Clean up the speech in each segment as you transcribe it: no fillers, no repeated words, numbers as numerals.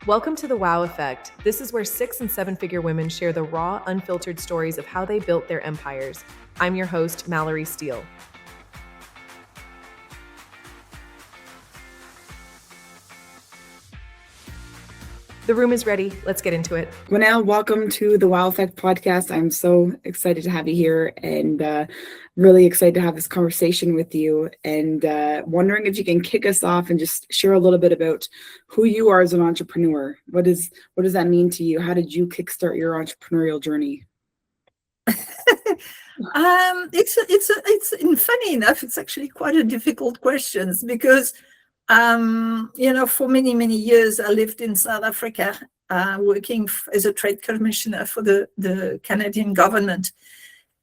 Welcome to the Wow Effect. This is where 6 and 7-figure women share the raw, unfiltered stories of how they built their empires. I'm your host, Mallory Steele. The room is ready. Let's get into it. Gwenaele, welcome to the Wow Effect podcast. I'm so excited to have you here and really excited to have this conversation with you, and wondering if you can kick us off and just share a little bit about who you are as an entrepreneur. What does that mean to you? How did you kickstart your entrepreneurial journey? It's funny enough, it's actually quite a difficult question because for many years I lived in South Africa, working as a trade commissioner for the Canadian government.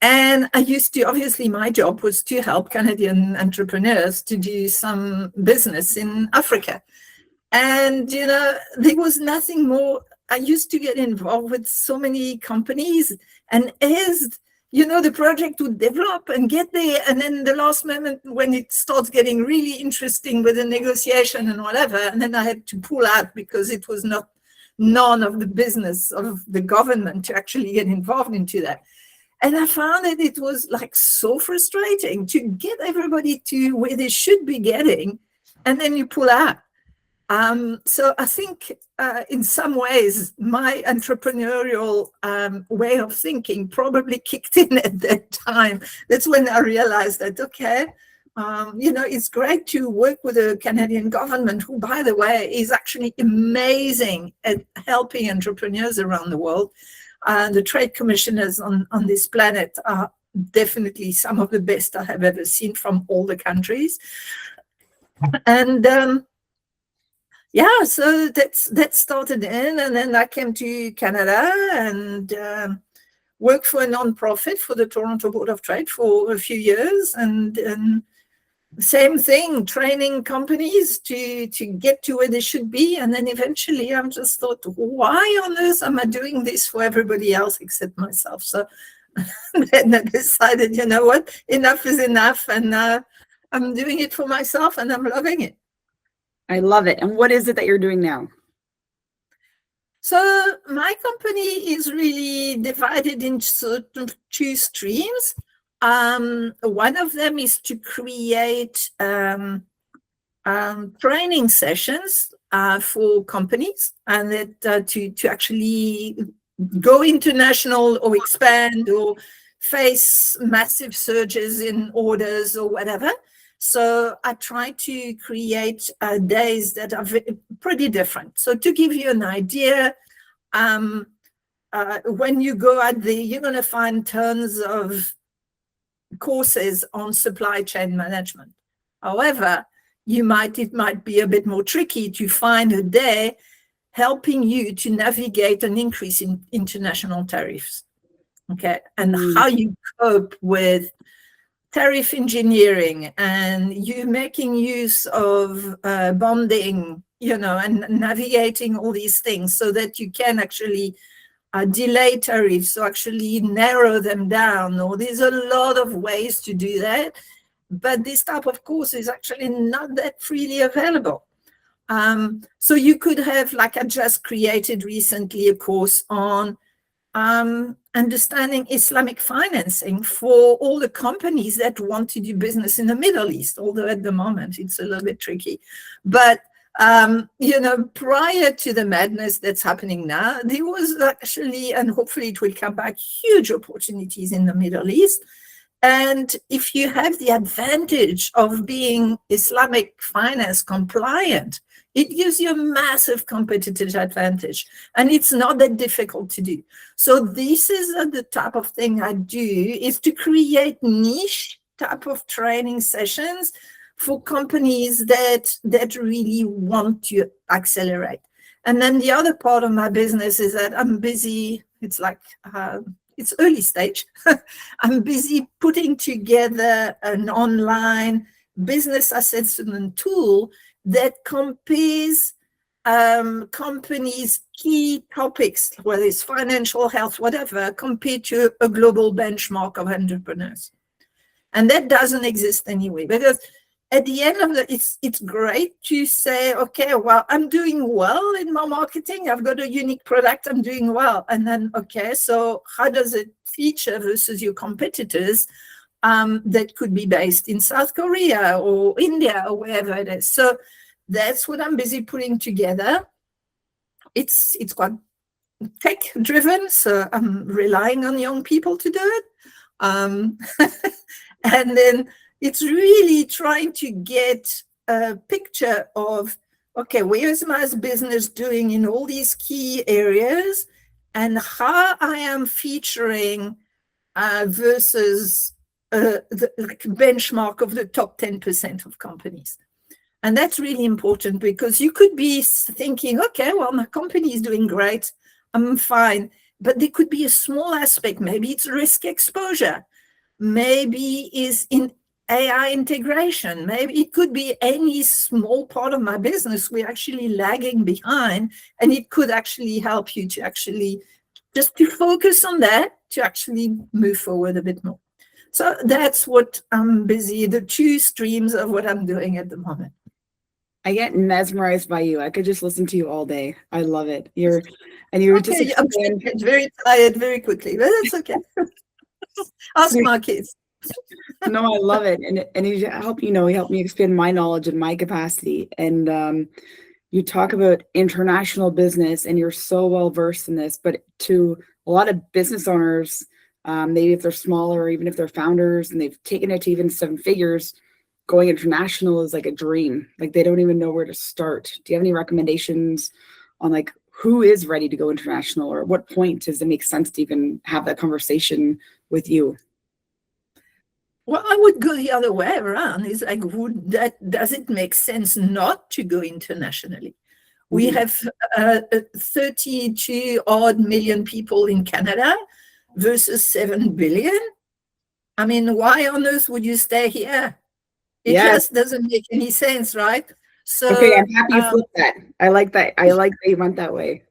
And I used to, obviously my job was to help Canadian entrepreneurs to do some business in Africa. And, there was nothing more. I used to get involved with so many companies, and as the project would develop and get there, and then the last moment when it starts getting really interesting with the negotiation and whatever, and then I had to pull out because it was none of the business of the government to actually get involved into that. And I found that it was like so frustrating to get everybody to where they should be getting, and then you pull out. So I think in some ways my entrepreneurial way of thinking probably kicked in at that time. That's when I realized that, okay, it's great to work with the Canadian government, who, by the way, is actually amazing at helping entrepreneurs around the world. The trade commissioners on this planet are definitely some of the best I have ever seen from all the countries. And so that started in, and then I came to Canada and worked for a non-profit for the Toronto Board of Trade for a few years, and same thing, training companies to get to where they should be. And then eventually I just thought, why on earth am I doing this for everybody else except myself? So then I decided, you know what, enough is enough, and I'm doing it for myself, and I'm loving it. I love it. And what is it that you're doing now? So my company is really divided into two streams. One of them is to create training sessions for companies, and that to actually go international or expand or face massive surges in orders or whatever. So I try to create days that are pretty different. So to give you an idea, when you go out there, you're going to find tons of courses on supply chain management. However, it might be a bit more tricky to find a day helping you to navigate an increase in international tariffs, okay, and how you cope with tariff engineering, and you making use of bonding, and navigating all these things so that you can actually delay tariffs or actually narrow them down. Or there's a lot of ways to do that, but this type of course is actually not that freely available. So you could have, like I just created recently, a course on understanding Islamic financing for all the companies that want to do business in the Middle East, although at the moment it's a little bit tricky. But, prior to the madness that's happening now, there was actually, and hopefully it will come back, huge opportunities in the Middle East. And if you have the advantage of being Islamic finance compliant, it gives you a massive competitive advantage, and it's not that difficult to do. So this is the type of thing I do, is to create niche type of training sessions for companies that really want to accelerate. And then the other part of my business is that I'm busy. It's like, it's early stage. I'm busy putting together an online business assessment tool that compares companies' key topics, whether it's financial, health, whatever, compared to a global benchmark of entrepreneurs. And that doesn't exist anyway, because at the end of it's great to say, okay, well, I'm doing well in my marketing. I've got a unique product. I'm doing well. And then, okay, so how does it feature versus your competitors that could be based in South Korea or India or wherever it is? So that's what I'm busy putting together. It's quite tech driven, so I'm relying on young people to do it. And then it's really trying to get a picture of, okay, where is my business doing in all these key areas and how I am featuring versus the like benchmark of the top 10% of companies. And that's really important because you could be thinking, okay, well, my company is doing great. I'm fine. But there could be a small aspect. Maybe it's risk exposure. Maybe is in AI integration. Maybe it could be any small part of my business we're actually lagging behind, and it could actually help you to actually just to focus on that to actually move forward a bit more. So that's what I'm busy, the two streams of what I'm doing at the moment. I get mesmerized by you. I could just listen to you all day. I love it. You're just I'm very tired very quickly, but that's okay. Ask my kids. No, I love it. And you help me expand my knowledge and my capacity. And you talk about international business and you're so well versed in this, but to a lot of business owners, maybe if they're smaller, or even if they're founders and they've taken it to even 7 figures, going international is like a dream. Like they don't even know where to start. Do you have any recommendations on like who is ready to go international, or at what point does it make sense to even have that conversation with you? Well, I would go the other way around. Is like, does it make sense not to go internationally? We have 32 odd million people in Canada versus 7 billion. I mean, why on earth would you stay here? It just doesn't make any sense, right? So okay, I'm happy you flipped that. I like that. I like that you went that way.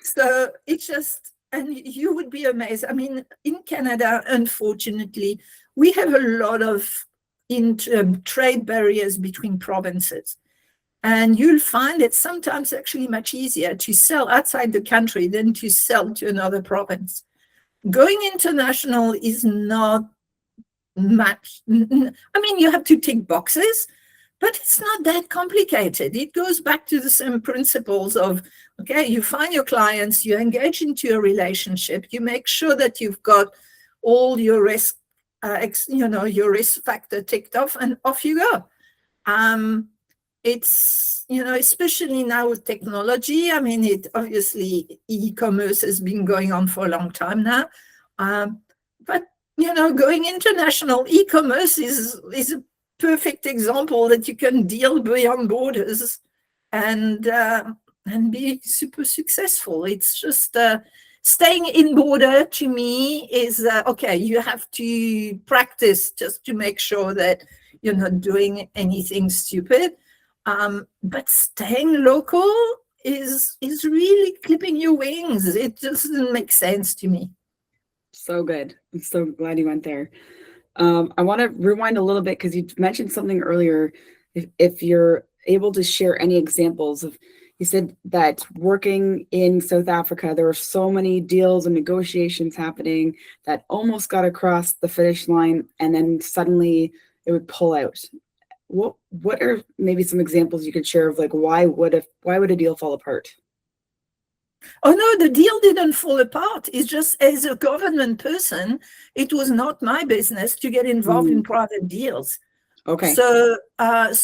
So it's just, and you would be amazed. I mean, in Canada, unfortunately, we have a lot of trade barriers between provinces. And you'll find it sometimes actually much easier to sell outside the country than to sell to another province. Going international is not much. I mean, you have to tick boxes, but it's not that complicated. It goes back to the same principles of, okay, you find your clients, you engage into a relationship, you make sure that you've got all your risk, your risk factor ticked off, and off you go. It's, especially now with technology. I mean, obviously e-commerce has been going on for a long time now. But, going international, e-commerce is a perfect example that you can deal beyond borders and be super successful. It's just staying in border to me is, okay, you have to practice just to make sure that you're not doing anything stupid. But staying local is really clipping your wings. It doesn't make sense to me. So good. I'm so glad you went there. I want to rewind a little bit because you mentioned something earlier. If you're able to share any examples of, you said that working in South Africa, there were so many deals and negotiations happening that almost got across the finish line, and then suddenly it would pull out. What are maybe some examples you could share of like why would a deal fall apart? Oh no, the deal didn't fall apart. It's just, as a government person, it was not my business to get involved in private deals. Okay. So the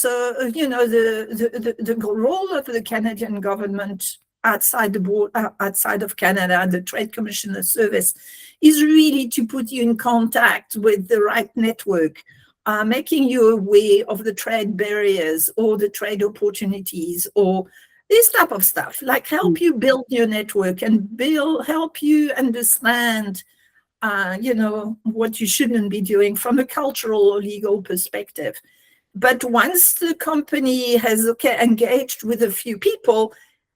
role of the Canadian government outside of Canada, the Trade Commissioner Service, is really to put you in contact with the right network, making you aware of the trade barriers or the trade opportunities or this type of stuff, like help you build your network and help you understand, what you shouldn't be doing from a cultural or legal perspective. But once the company has engaged with a few people,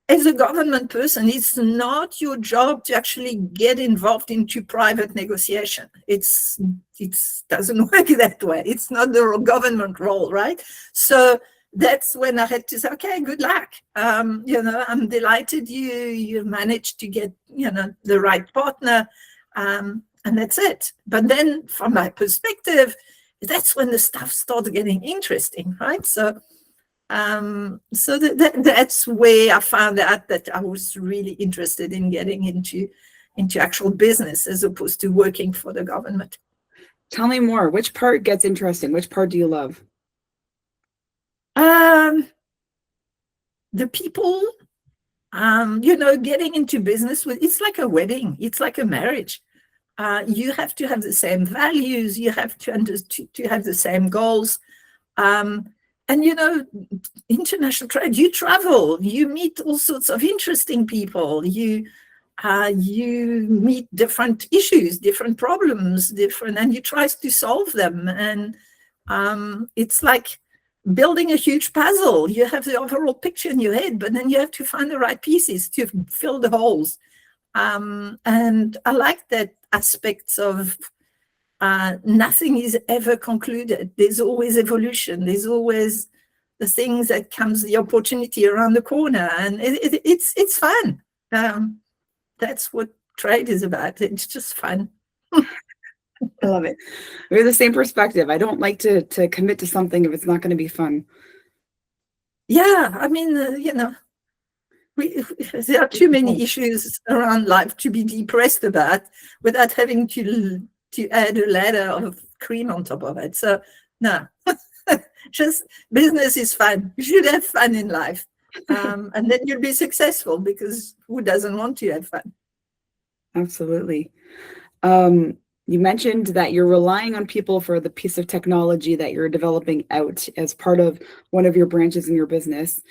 as a government person, it's not your job to actually get involved into private negotiation. It doesn't work that way. It's not the government role, right? So that's when I had to say, okay, good luck. I'm delighted you managed to get, the right partner, and that's it. But then from my perspective, that's when the stuff starts getting interesting, right? So that's where I found out that I was really interested in getting into actual business as opposed to working for the government. Tell me more. Which part gets interesting? Which part do you love? The people, getting into business it's like a wedding. It's like a marriage. You have to have the same values. You have to have the same goals. And, international trade, you travel, you meet all sorts of interesting people, you meet different issues, different problems, and you try to solve them. And it's like building a huge puzzle. You have the overall picture in your head, but then you have to find the right pieces to fill the holes. And I like that aspect of nothing is ever concluded. There's always evolution. There's always the things that comes, the opportunity around the corner, and it's fun. That's what trade is about. It's just fun. I love it. We have the same perspective. I don't like to commit to something if it's not going to be fun. Yeah, I mean, there are too many issues around life to be depressed about without having to add a ladder of cream on top of it. So no, just business is fun. You should have fun in life, and then you'll be successful, because who doesn't want to have fun? Absolutely. You mentioned that you're relying on people for the piece of technology that you're developing out as part of one of your branches in your business.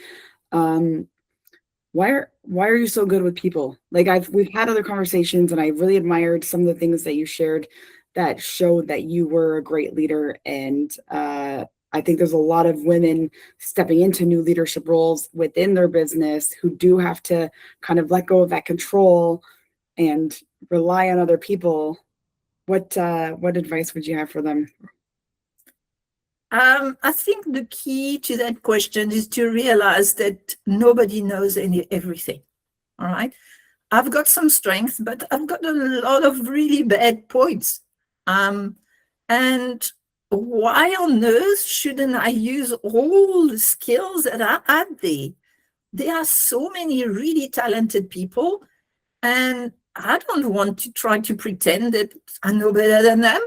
Why are you so good with people? Like we've had other conversations, and I really admired some of the things that you shared that showed that you were a great leader. And I think there's a lot of women stepping into new leadership roles within their business who do have to kind of let go of that control and rely on other people. What advice would you have for them? I think the key to that question is to realize that nobody knows everything. All right. I've got some strengths, but I've got a lot of really bad points. And why on earth shouldn't I use all the skills that are out there? There are so many really talented people, and I don't want to try to pretend that I know better than them.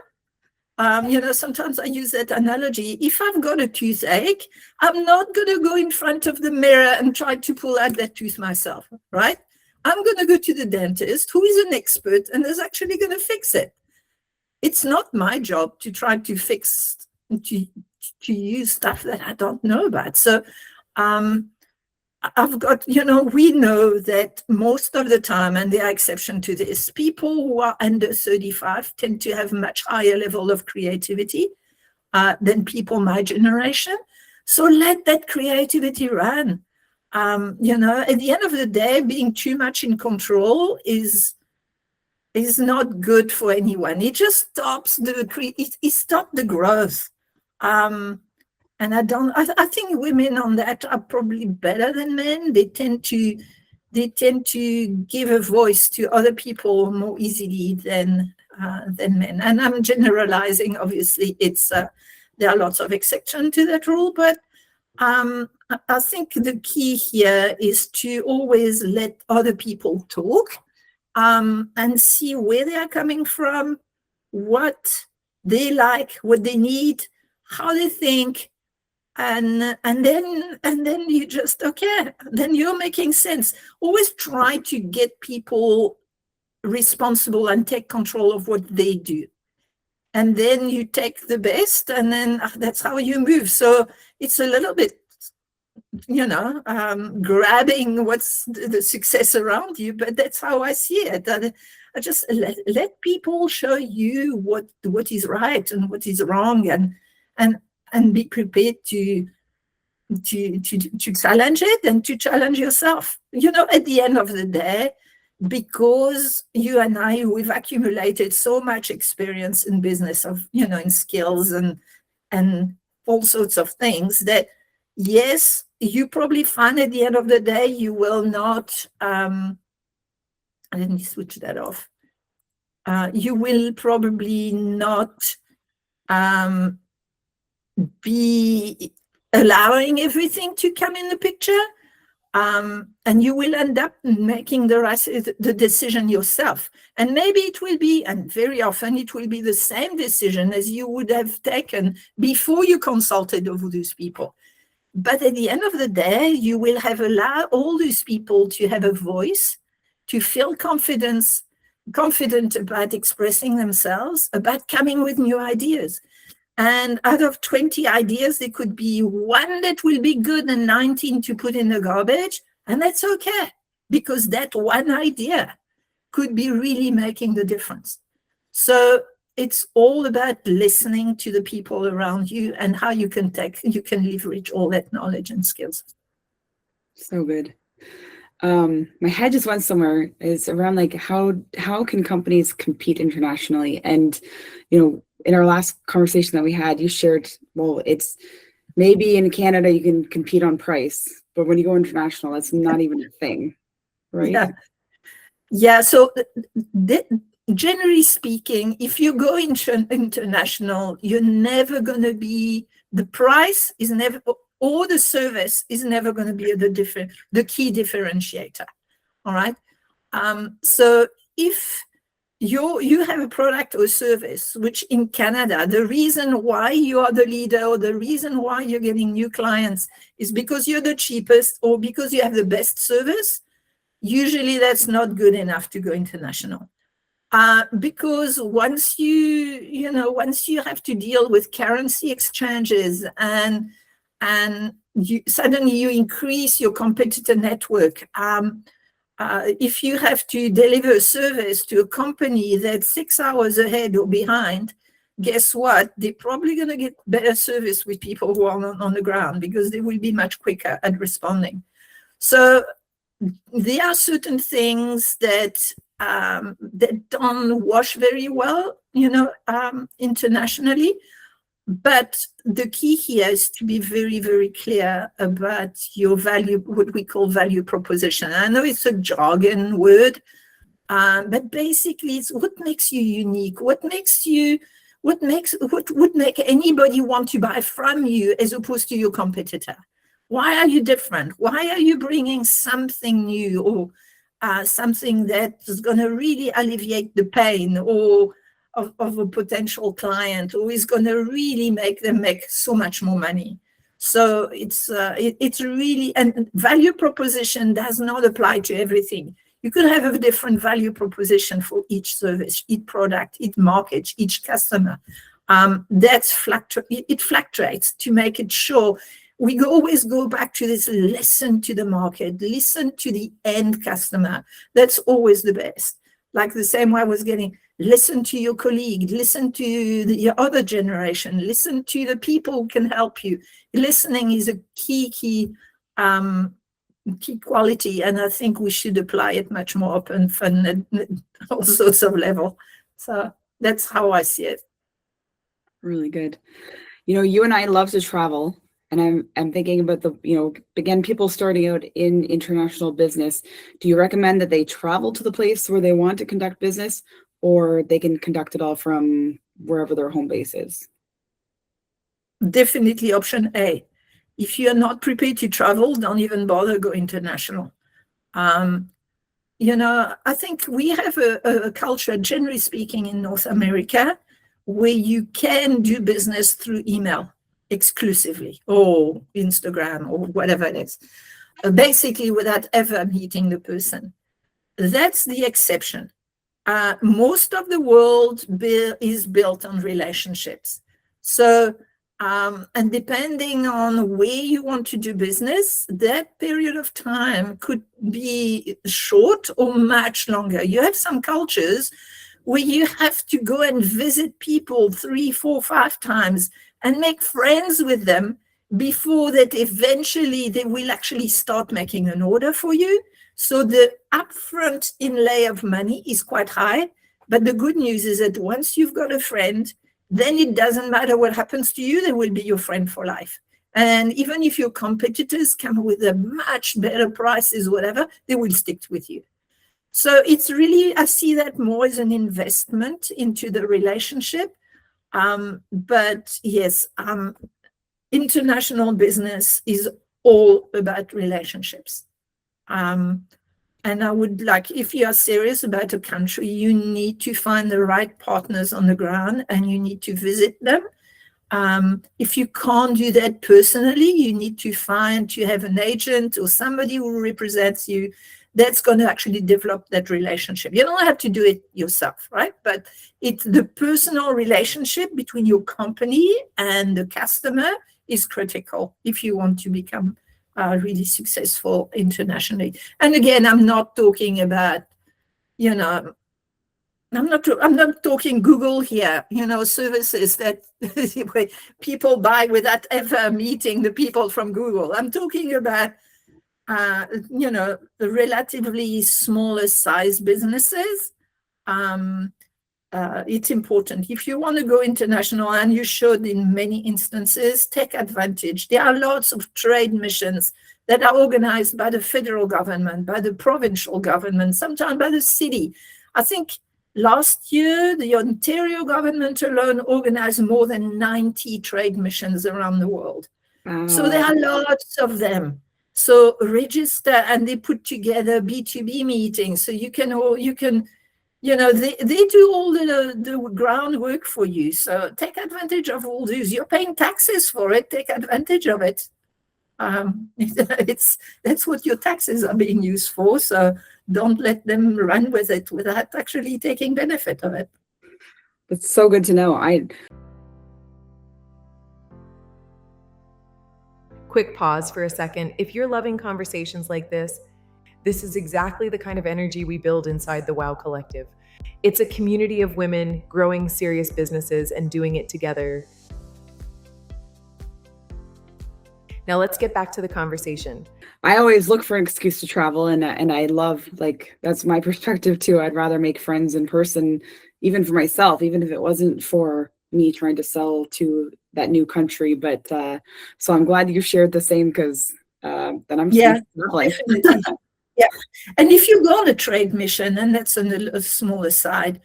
Sometimes I use that analogy. If I've got a toothache, I'm not going to go in front of the mirror and try to pull out that tooth myself, right? I'm going to go to the dentist, who is an expert and is actually going to fix it. It's not my job to try to fix, to use stuff that I don't know about. So I've got, we know that most of the time, and there are exceptions to this, people who are under 35 tend to have much higher level of creativity than people my generation. So let that creativity run. At the end of the day, being too much in control is not good for anyone. It just stops it stops the growth. And I think women on that are probably better than men. They tend to give a voice to other people more easily than men. And I'm generalizing. Obviously, there are lots of exceptions to that rule, but I think the key here is to always let other people talk, and see where they are coming from, what they like, what they need, how they think. And then you just, okay, then you're making sense. Always try to get people responsible and take control of what they do. And then you take the best, and then that's how you move. So it's a little bit, grabbing what's the success around you, but that's how I see it. I just let people show you what is right and what is wrong, and be prepared to to challenge it and to challenge yourself. At the end of the day, because you and I, we've accumulated so much experience in business in skills and all sorts of things that, yes, you probably find at the end of the day, you will not, let me switch that off. You will probably not be allowing everything to come in the picture, and you will end up making the decision yourself. And maybe it will be, and very often it will be the same decision as you would have taken before you consulted with those people. But at the end of the day, you will have allowed all those people to have a voice, to feel confident about expressing themselves, about coming with new ideas. And out of 20 ideas, there could be one that will be good and 19 to put in the garbage. And that's okay, because that one idea could be really making the difference. So it's all about listening to the people around you and how you can leverage all that knowledge and skills. So good. My head just went somewhere. Is around like how can companies compete internationally? And in our last conversation that we had, you shared, well, it's maybe in Canada you can compete on price, but when you go international, that's not even a thing, right? Yeah. So generally speaking, if you go international, you're never going to be, the price is never, or the service is never going to be the key differentiator. All right. So if you have a product or service, which in Canada, the reason why you are the leader or the reason why you're getting new clients is because you're the cheapest or because you have the best service, usually that's not good enough to go international. Because once you have to deal with currency exchanges and suddenly you increase your competitor network. If you have to deliver a service to a company that's 6 hours ahead or behind, guess what? They're probably going to get better service with people who are on the ground because they will be much quicker at responding. So there are certain things that don't wash very well, internationally. But the key here is to be very, very clear about your value, what we call value proposition. I know it's a jargon word, but basically it's what makes you unique, what would make anybody want to buy from you as opposed to your competitor. Why are you different? Why are you bringing something new or something that is going to really alleviate the pain or of a potential client, or is going to really make them make so much more money? So it's really, and value proposition does not apply to everything. You could have a different value proposition for each service, each product, each market, each customer. It fluctuates to make it sure. We always go back to this: listen to the market, listen to the end customer. That's always the best. Like the same way I was getting, listen to your colleague, listen to your other generation, listen to the people who can help you. Listening is a key quality, and I think we should apply it much more often at all sorts of level. So that's how I see it. Really good. You and I love to travel. And I'm thinking about again, people starting out in international business. Do you recommend that they travel to the place where they want to conduct business, or they can conduct it all from wherever their home base is? Definitely option A. If you're not prepared to travel, don't even bother go international. I think we have a culture, generally speaking, in North America, where you can do business through email exclusively, or Instagram, or whatever it is, basically without ever meeting the person. That's the exception. Most of the world is built on relationships. So, and depending on where you want to do business, that period of time could be short or much longer. You have some cultures where you have to go and visit people 3, 4, 5 times and make friends with them before that eventually they will actually start making an order for you. So the upfront inlay of money is quite high. But the good news is that once you've got a friend, then it doesn't matter what happens to you, they will be your friend for life. And even if your competitors come with a much better prices, whatever, they will stick with you. So it's really, I see that more as an investment into the relationship. But yes, international business is all about relationships. And I would like, if you are serious about a country, you need to find the right partners on the ground and you need to visit them. If you can't do that personally, you need to have an agent or somebody who represents you that's going to actually develop that relationship. You don't have to do it yourself, right? But it's the personal relationship between your company and the customer is critical if you want to become really successful internationally. And again, I'm not talking about, I'm not talking Google here, services that people buy without ever meeting the people from Google. I'm talking about, the relatively smaller size businesses. It's important. If you want to go international, and you should in many instances, take advantage. There are lots of trade missions that are organized by the federal government, by the provincial government, sometimes by the city. I think last year, the Ontario government alone organized more than 90 trade missions around the world. So there are lots of them. So register, and they put together B2B meetings. So they do all the groundwork for you. So take advantage of all these. You're paying taxes for it. Take advantage of it. That's what your taxes are being used for. So don't let them run with it without actually taking benefit of it. That's so good to know. Quick pause for a second. If you're loving conversations like this is exactly the kind of energy we build inside the WOW Collective. It's a community of women growing serious businesses and doing it together. Now let's get back to the conversation. I always look for an excuse to travel, and I love, that's my perspective too. I'd rather make friends in person, even for myself, even if it wasn't for me trying to sell to that new country. But so I'm glad you shared the same, because then I'm traveling. Yeah, and if you go on a trade mission, and that's on a smaller side,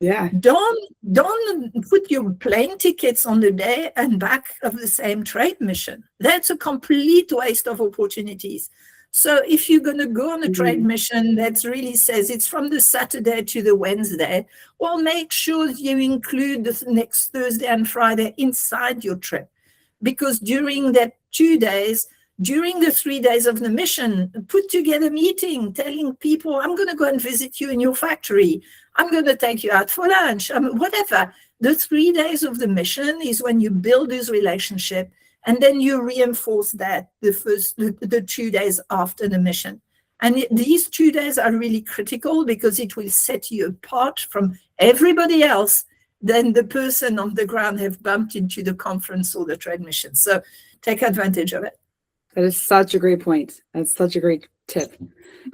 don't put your plane tickets on the day and back of the same trade mission. That's a complete waste of opportunities. So if you're going to go on a trade mission that really says it's from the Saturday to the Wednesday, well, make sure you include the next Thursday and Friday inside your trip, because during that 2 days, during the 3 days of the mission, put together a meeting telling people, I'm going to go and visit you in your factory. I'm going to take you out for lunch, whatever. The 3 days of the mission is when you build this relationship, and then you reinforce that the 2 days after the mission. And these 2 days are really critical, because it will set you apart from everybody else than the person on the ground have bumped into the conference or the trade mission. So take advantage of it. That is such a great point. That's such a great tip.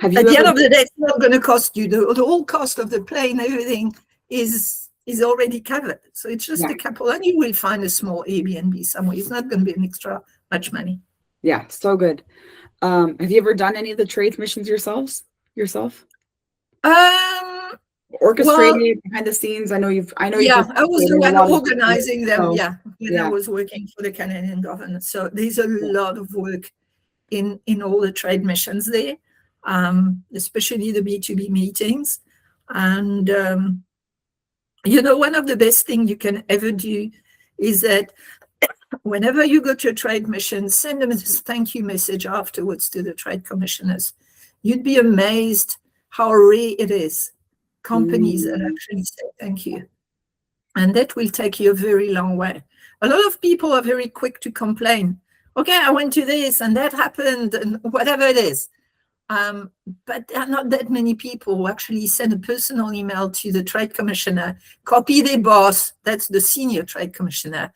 At the end of the day, it's not going to cost you. The whole cost of the plane, everything is already covered. So it's just a couple, and you will find a small Airbnb somewhere. It's not going to be an extra much money. Yeah, so good. Have you ever done any of the trade missions yourself? Orchestrated behind the scenes. I know you've. I was the one organizing them. I was working for the Canadian government. So there's a lot of work in all the trade missions there, especially the B2B meetings. And one of the best things you can ever do is that whenever you go to a trade mission, send them a thank you message afterwards to the trade commissioners. You'd be amazed how rare it is. Companies that actually say thank you. And that will take you a very long way. A lot of people are very quick to complain. Okay, I went to this and that happened and whatever it is. But there are not that many people who actually send a personal email to the trade commissioner, copy their boss, that's the senior trade commissioner,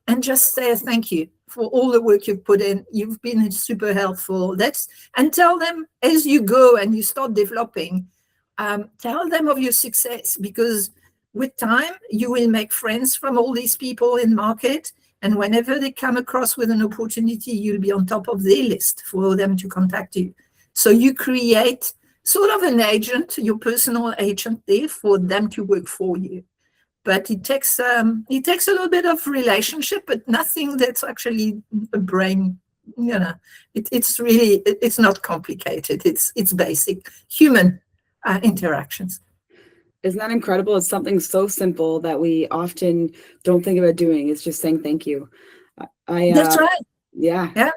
and just say thank you for all the work you've put in. You've been super helpful. And tell them as you go and you start developing, tell them of your success, because with time you will make friends from all these people in market, and whenever they come across with an opportunity, you'll be on top of their list for them to contact you. So you create sort of an agent, your personal agent there, for them to work for you. But it takes a little bit of relationship, but nothing that's actually a brain. It's not complicated. It's basic human interactions. Isn't that incredible? It's something so simple that we often don't think about doing. It's just saying thank you. That's right. Yeah. Yeah.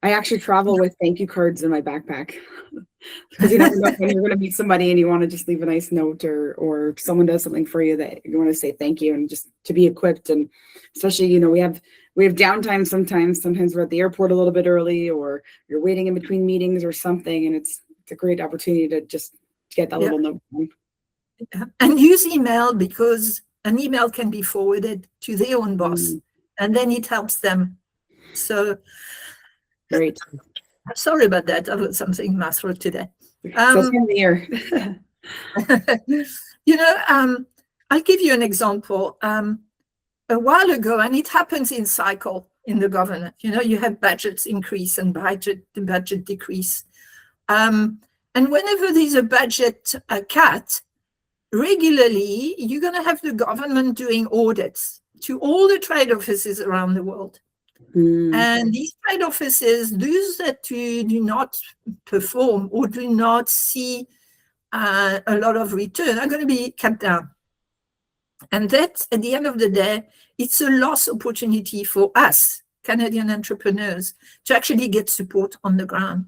I actually travel with thank you cards in my backpack, because you never know when you're going to meet somebody and you want to just leave a nice note, or someone does something for you that you want to say thank you, and just to be equipped. And especially, we have downtime sometimes. Sometimes we're at the airport a little bit early, or you're waiting in between meetings or something, and it's a great opportunity to just get that little note. And use email, because an email can be forwarded to their own boss, and then it helps them. So great. Sorry about that. I've got something in my throat today. That's in the ear. I'll give you an example. A while ago, and it happens in cycle in the government, you have budgets increase and budget decrease. And whenever there's a budget cut, regularly, you're going to have the government doing audits to all the trade offices around the world. And these trade offices, those that do not perform or do not see a lot of return, are going to be cut down. And that, at the end of the day, it's a lost opportunity for us, Canadian entrepreneurs, to actually get support on the ground.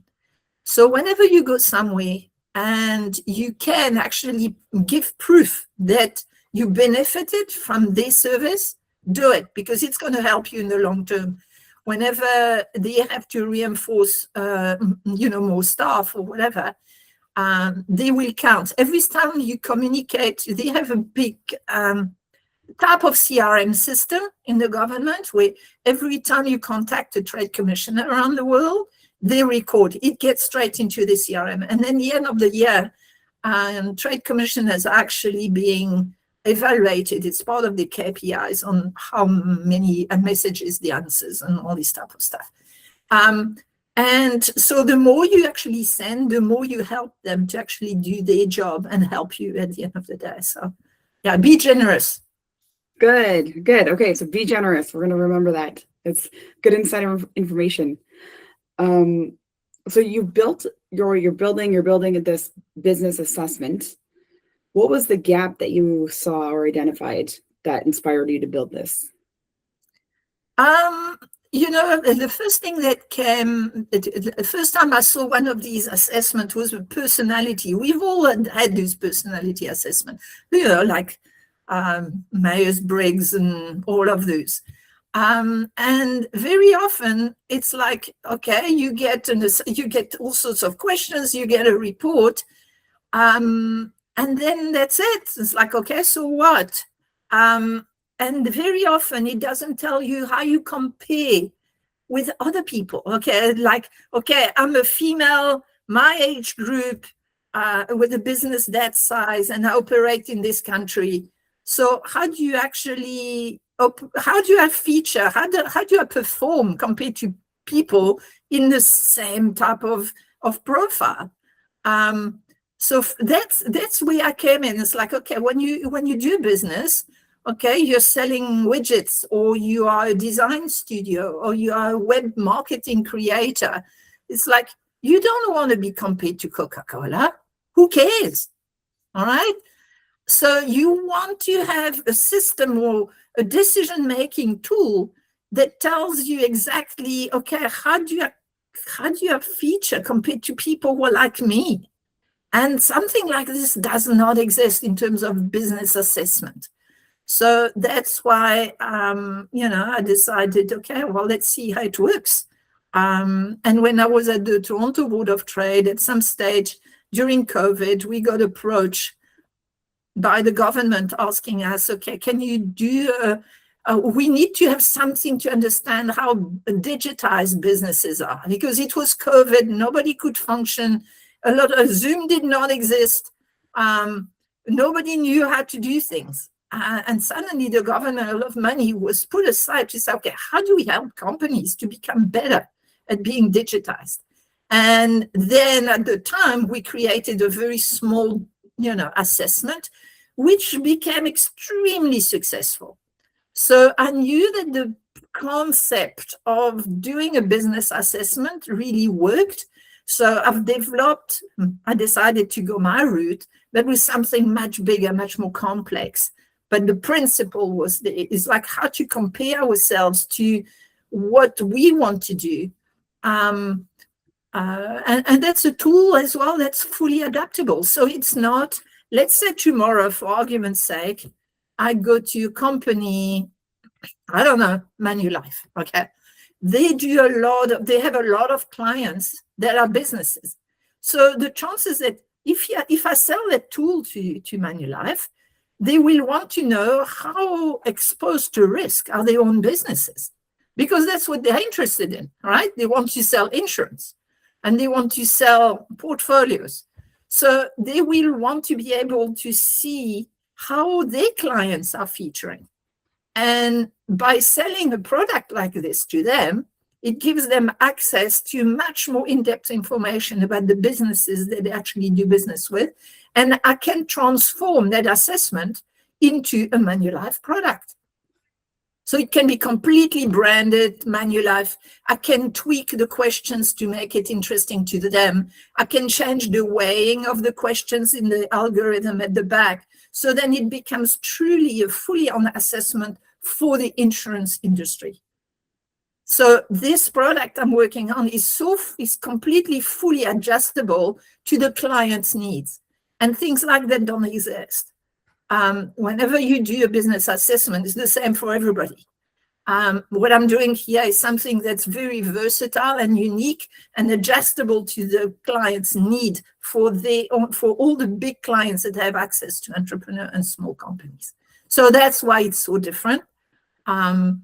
So whenever you go somewhere and you can actually give proof that you benefited from this service, do it, because it's going to help you in the long term. Whenever they have to reinforce, more staff or whatever, they will count. Every time you communicate, they have a big type of CRM system in the government, where every time you contact a trade commissioner around the world, they record. It gets straight into the CRM. And then the end of the year, trade commissioners are actually being evaluated. It's part of the KPIs on how many messages, the answers, and all this type of stuff. And so the more you actually send, the more you help them to actually do their job and help you at the end of the day. So yeah, be generous. Good. Okay, so be generous. We're going to remember that. It's good insider information. So you're building this business assessment. What was the gap that you saw or identified that inspired you to build this? The first thing that came, the first time I saw one of these assessments was a personality. We've all had this personality assessment, like Myers-Briggs and all of those. And very often it's like, okay, you get all sorts of questions, you get a report, and then that's it. It's like, okay, so what? And very often it doesn't tell you how you compare with other people. Okay, like, okay, I'm a female, my age group, with a business that size, and I operate in this country. So how do you actually, how do I feature, how do I perform compared to people in the same type of profile? So that's where I came in. It's like, okay, when you do business, okay, you're selling widgets, or you are a design studio, or you are a web marketing creator. It's like, you don't want to be compared to Coca-Cola. Who cares? All right. So you want to have a system or a decision-making tool that tells you exactly, okay, how do you feature compared to people who are like me? And something like this does not exist in terms of business assessment. So that's why, I decided, okay, well, let's see how it works. And when I was at the Toronto Board of Trade, at some stage during COVID, we got approached by the government asking us, okay, can you do we need to have something to understand how digitized businesses are, because it was COVID, nobody could function. A lot of Zoom did not exist. Nobody knew how to do things. And suddenly the government, a lot of money was put aside to say, okay, how do we help companies to become better at being digitized? And then at the time, we created a very small, assessment, which became extremely successful. So I knew that the concept of doing a business assessment really worked. So I decided to go my route, but with something much bigger, much more complex. But the principle is like how to compare ourselves to what we want to do. And that's a tool as well that's fully adaptable. So it's not, let's say tomorrow, for argument's sake, I go to a company, I don't know, Manulife, okay? They have a lot of clients that are businesses. So the chances that if I sell that tool to Manulife, they will want to know how exposed to risk are their own businesses, because that's what they're interested in, right? They want to sell insurance and they want to sell portfolios. So they will want to be able to see how their clients are featuring. And by selling a product like this to them, it gives them access to much more in-depth information about the businesses that they actually do business with. And I can transform that assessment into a Manulife product. So it can be completely branded Manulife. I can tweak the questions to make it interesting to them. I can change the weighing of the questions in the algorithm at the back. So then it becomes truly a fully on assessment for the insurance industry. So this product I'm working on is completely fully adjustable to the client's needs. And things like that don't exist. Whenever you do a business assessment, it's the same for everybody. What I'm doing here is something that's very versatile and unique and adjustable to the client's need for all the big clients that have access to entrepreneur and small companies. So that's why it's so different. Still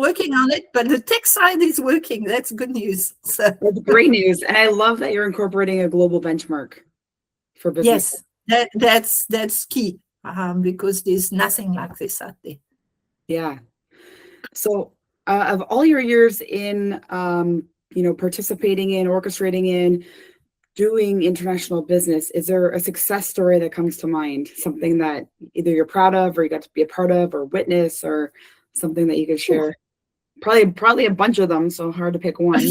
working on it, but the tech side is working. That's good news. So. That's great news. And I love that you're incorporating a global benchmark for business. Yes, that's key, because there's nothing like this out there. Yeah. So of all your years in, participating in, orchestrating in, doing international business, is there a success story that comes to mind? Something that either you're proud of or you got to be a part of or witness, or something that you could share? Probably a bunch of them, so hard to pick one.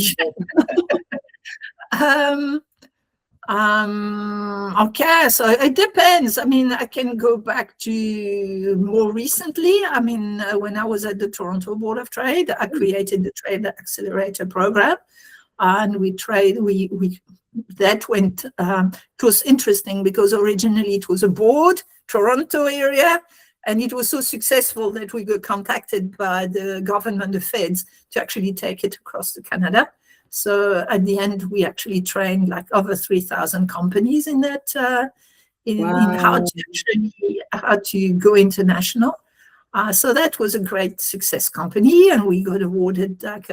Okay, so it depends. I mean, I can go back to more recently. I mean, when I was at the Toronto Board of Trade, I created the Trade Accelerator Program, and it was interesting because originally it was a board, Toronto area, and it was so successful that we got contacted by the government, the feds, to actually take it across to Canada. So at the end, we actually trained like over 3,000 companies in that, in how to go international. So that was a great success company, and we got awarded like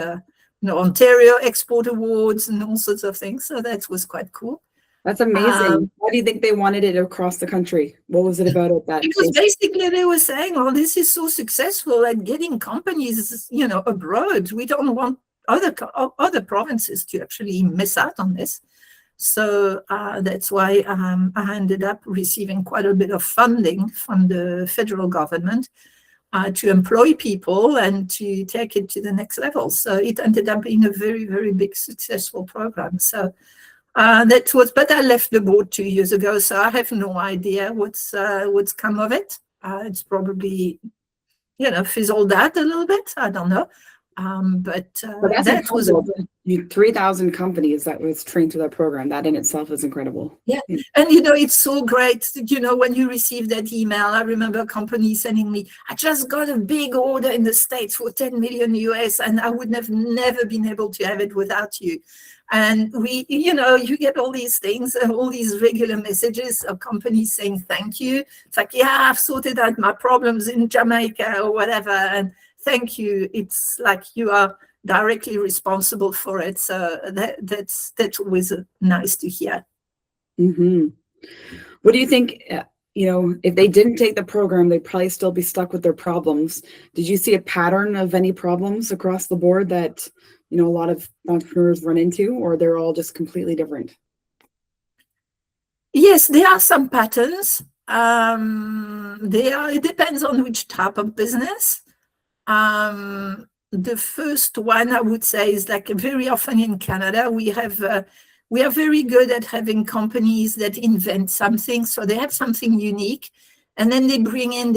Ontario Export Awards and all sorts of things. So that was quite cool. That's amazing. Why do you think they wanted it across the country? What was it about it that? Because basically they were saying, "Oh, this is so successful at getting companies, abroad. We don't want other provinces to actually miss out on this." So that's why I ended up receiving quite a bit of funding from the federal government to employ people and to take it to the next level. So it ended up being a very, very big successful program. So but I left the board 2 years ago, so I have no idea what's come of it. It's probably, fizzled out a little bit. I don't know. But that's that was incredible. 3,000 companies that was trained through that program. That in itself is incredible. yeah. And it's so great. When you receive that email, I remember a company sending me, I just got a big order in the States for 10 million US, and I would have never been able to have it without you. And you get all these things, all these regular messages of companies saying thank you. It's like, yeah, I've sorted out my problems in Jamaica or whatever, and thank you. It's like you are directly responsible for it. So that's always nice to hear. Mm-hmm. What do you think? If they didn't take the program, they'd probably still be stuck with their problems. Did you see a pattern of any problems across the board that a lot of entrepreneurs run into, or they're all just completely different? Yes, there are some patterns. It depends on which type of business. The first one I would say is like very often in Canada, we are very good at having companies that invent something. So they have something unique, and then they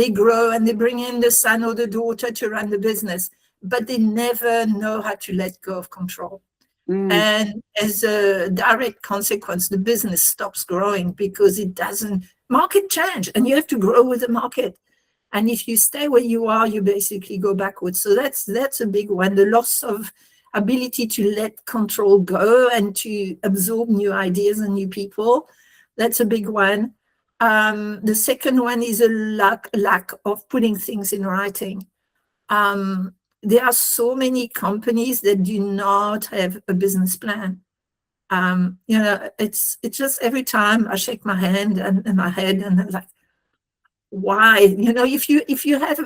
grow, and they bring in the son or the daughter to run the business, but they never know how to let go of control. And as a direct consequence, the business stops growing because it doesn't market change, and you have to grow with the market. And if you stay where you are, you basically go backwards. So that's a big one. The loss of ability to let control go and to absorb new ideas and new people. That's a big one. The second one is a lack of putting things in writing. There are so many companies that do not have a business plan. It's just every time I shake my hand and my head, and I'm like, why? If you have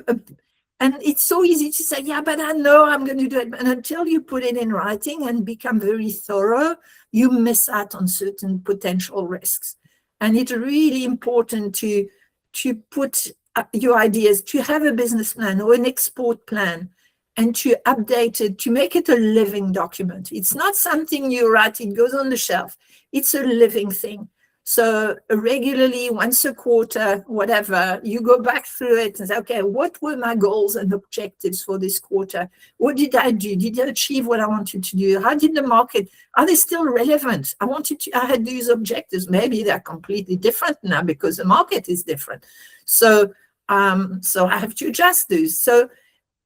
and it's so easy to say, yeah, but I know I'm going to do it. And until you put it in writing and become very thorough, you miss out on certain potential risks. And it's really important to put your ideas, to have a business plan or an export plan, and to update it, to make it a living document. It's not something you write, it goes on the shelf. It's a living thing. So regularly, once a quarter, whatever, you go back through it and say, okay, what were my goals and objectives for this quarter? What did I do? Did I achieve what I wanted to do? How did the market, are they still relevant? I had these objectives. Maybe they're completely different now because the market is different. So I have to adjust those. So,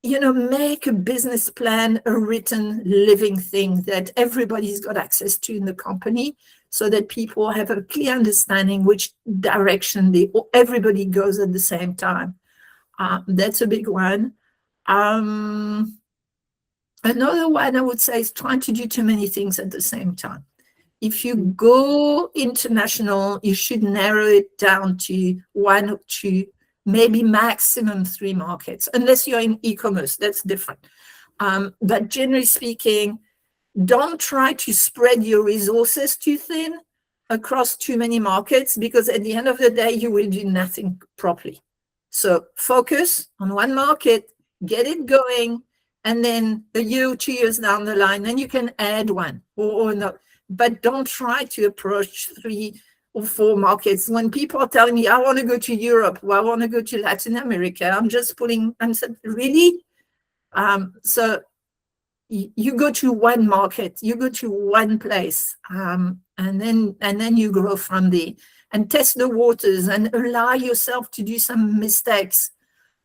make a business plan, a written living thing that everybody's got access to in the company, so that people have a clear understanding which direction everybody goes at the same time. That's a big one. Another one I would say is trying to do too many things at the same time. If you go international, you should narrow it down to 1 or 2, maybe maximum 3 markets, unless you're in e-commerce, that's different. But generally speaking, don't try to spread your resources too thin across too many markets, because at the end of the day, you will do nothing properly. So focus on one market, get it going, and then a year or 2 years down the line, then you can add one or not. But don't try to approach 3 or 4 markets. When people are telling me, I want to go to Europe, or I want to go to Latin America, I'm saying, really? So you go to one market, you go to one place, and then you grow from there, and test the waters and allow yourself to do some mistakes.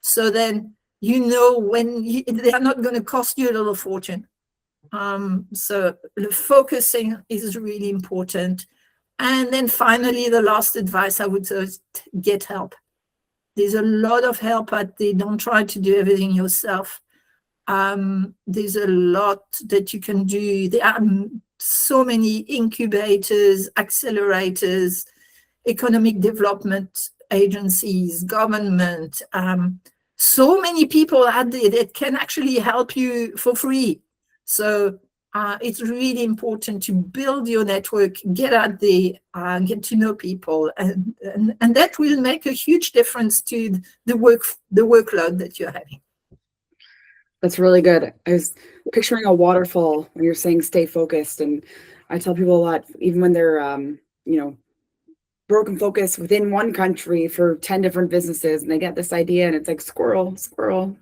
So then when they are not going to cost you a little fortune. So the focusing is really important. And then finally, the last advice I would say is get help. There's a lot of help out there. Don't try to do everything yourself. There's a lot that you can do. There are so many incubators, accelerators, economic development agencies, government, so many people out there that can actually help you for free. So it's really important to build your network, get out there, get to know people, and that will make a huge difference to the workload that you're having. That's really good. I was picturing a waterfall when you're saying stay focused. And I tell people a lot, even when they're, broken focus within one country for 10 different businesses, and they get this idea and it's like squirrel,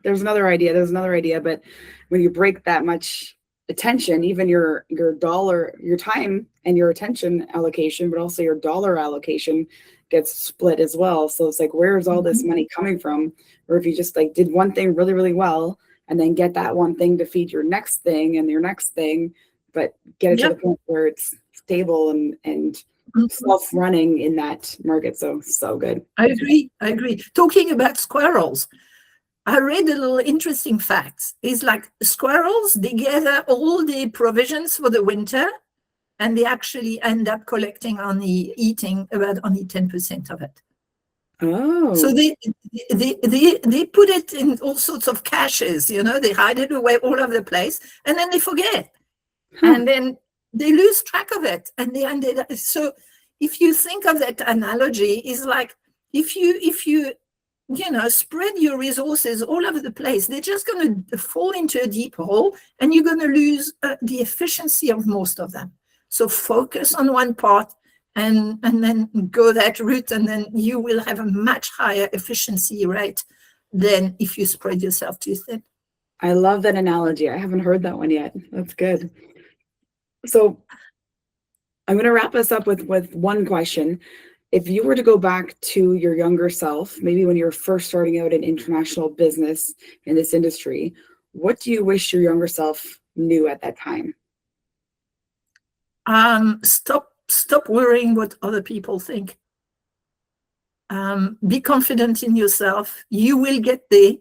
there's another idea. But when you break that much attention, even your dollar, your time and your attention allocation, but also your dollar allocation gets split as well. So it's like, where's all this money coming from? Or if you just like did one thing really, really well, and then get that one thing to feed your next thing and your next thing, but get it to the point where it's stable and self-running in that market. So good. I agree. Talking about squirrels, I read a little interesting facts. It's like squirrels, they gather all the provisions for the winter, and they actually end up collecting eating about only 10% of it. Oh. So they put it in all sorts of caches, they hide it away all over the place, and then they forget. And then they lose track of it. And they ended up, so if you think of that analogy, it's like if you spread your resources all over the place, they're just going to fall into a deep hole, and you're going to lose the efficiency of most of them. So focus on one part and then go that route, and then you will have a much higher efficiency rate than if you spread yourself too thin. I love that analogy. I haven't heard that one yet. That's good. So I'm going to wrap us up with one question. If you were to go back to your younger self, maybe when you were first starting out in international business in this industry, what do you wish your younger self knew at that time? Stop worrying what other people think. Be confident in yourself. You will get there.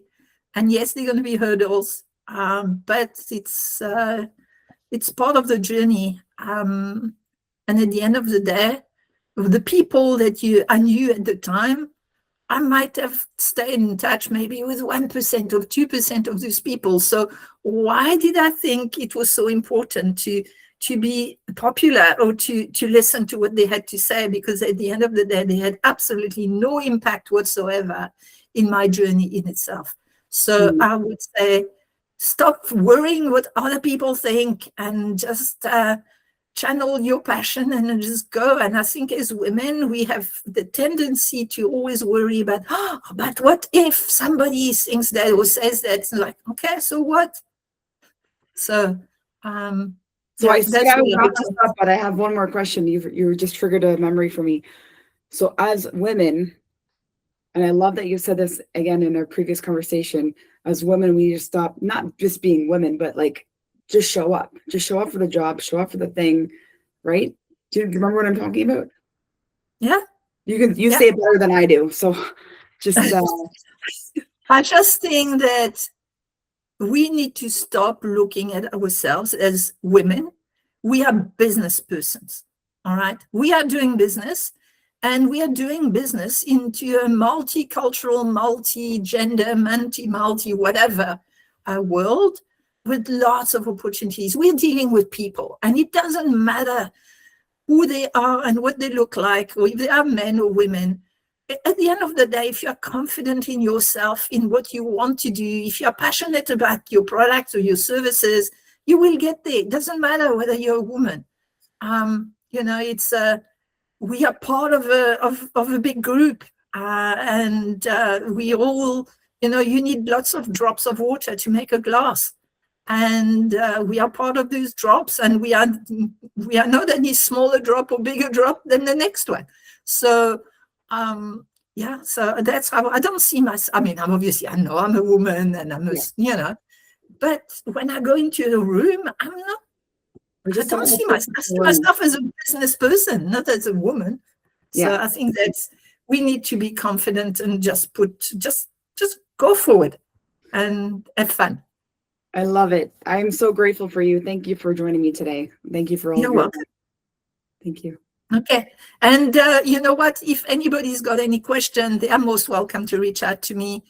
And yes, there are going to be hurdles, but it's part of the journey. And at the end of the day, the people that I knew at the time, I might have stayed in touch maybe with 1% or 2% of these people. So why did I think it was so important to be popular or to listen to what they had to say? Because at the end of the day, they had absolutely no impact whatsoever in my journey in itself. So I would say, stop worrying what other people think and just channel your passion and just go. And I think as women, we have the tendency to always worry about, but what if somebody thinks that or says that? It's like, okay, so what? So, I said I would wrap this up, but I have one more question. You just triggered a memory for me. So as women, and I love that you said this again in our previous conversation, as women, we need to stop not just being women, but like just show up for the job, show up for the thing, right? Do you remember what I'm talking about? Yeah. You say it better than I do. So just I just think that we need to stop looking at ourselves as women. We are business persons, all right? We are doing business, and we are doing business into a multicultural, multi-gender, multi whatever world with lots of opportunities. We're dealing with people, and it doesn't matter who they are and what they look like, or if they are men or women. At the end of the day, if you're confident in yourself, in what you want to do, if you're passionate about your products or your services, you will get there. It doesn't matter whether you're a woman. It's we are part of a big group, and we all, you need lots of drops of water to make a glass, and we are part of those drops, and we are not any smaller drop or bigger drop than the next one. So. So that's how I don't see myself. I mean, I know I'm a woman, and I'm but when I go into the room, I don't see myself as a business person, not as a woman. So I think that we need to be confident and just go forward and have fun. I love it. I'm so grateful for you. Thank you for joining me today. Thank you for all. You're welcome. Thank you. Okay. And you know what? If anybody's got any question, they are most welcome to reach out to me.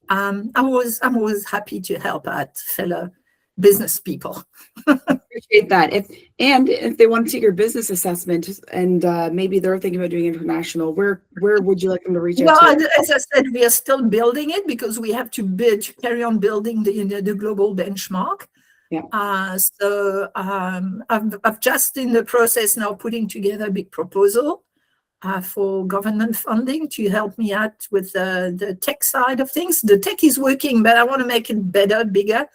I'm always happy to help out fellow business people. Appreciate that. If they want to take your business assessment and maybe they're thinking about doing international, where would you like them to reach out to? Well, as I said, we are still building it because we have to carry on building the global benchmark. Yeah. So I've just in the process now putting together a big proposal. for government funding to help me out with the tech side of things. The tech is working, but I want to make it better, bigger.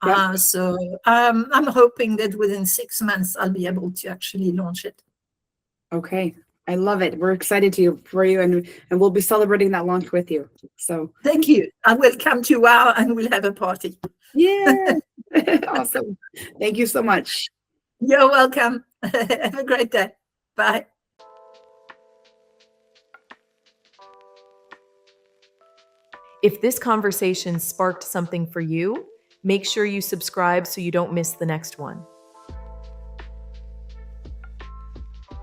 Yep. So I'm hoping that within 6 months I'll be able to actually launch it. Okay. I love it. We're excited for you, and we'll be celebrating that launch with you. So Thank you. I will come to WOW and we'll have a party. yeah. Awesome. Thank you so much. You're welcome. Have a great day. Bye. If this conversation sparked something for you, make sure you subscribe so you don't miss the next one.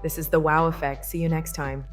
This is The Wow Effect. See you next time.